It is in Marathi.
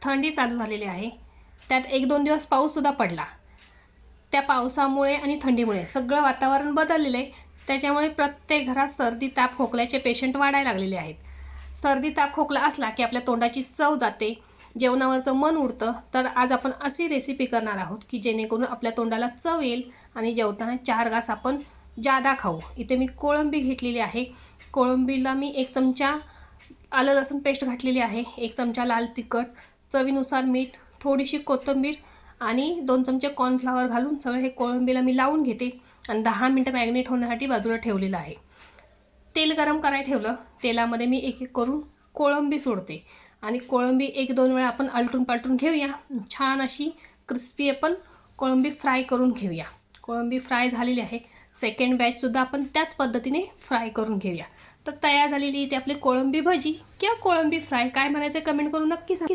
थंडी चालू झालेली आहे, त्यात 1-2 दिवस पाऊससुद्धा पडला. त्या पावसामुळे आणि थंडीमुळे सगळं वातावरण बदललेलं आहे. त्याच्यामुळे प्रत्येक घरात सर्दी ताप खोकल्याचे पेशंट वाढायला लागलेले आहेत. सर्दी ताप खोकला असला की आपल्या तोंडाची चव जाते, जेवणावरचं मन उडतं. तर आज आपण अशी रेसिपी करणार आहोत की जेणेकरून आपल्या तोंडाला चव येईल आणि जेवताना 4 घास आपण जादा खाऊ. इथे मी कोळंबी घेतलेली आहे. कोळंबीला मी 1 चमचा आलं लसूण पेस्ट घातलेली आहे, 1 चमचा लाल तिखट, चवीनुसार मीठ, थोडीशी कोथिंबीर आणि 2 चमचे कॉर्नफ्लॉवर घालून सगळं हे कोळंबीला मी लावून घेते आणि 10 मिनटं मॅग्नेट होण्यासाठी बाजूला ठेवलेलं आहे. तेल गरम करायला ठेवलं. तेलामध्ये मी एक एक करून कोळंबी सोडते आणि कोळंबी 1-2 वेळा आपण आलटून पालटून घेऊया. छान अशी क्रिस्पी आपण कोळंबी फ्राय करून घेऊया. कोळंबी फ्राय झालेली आहे. सेकंड बॅचसुद्धा आपण त्याच पद्धतीने फ्राय करून घेऊया. तर तयार झालेली इथे आपली कोळंबी भजी किंवा कोळंबी फ्राय, काय म्हणायचं कमेंट करून नक्की सांगा.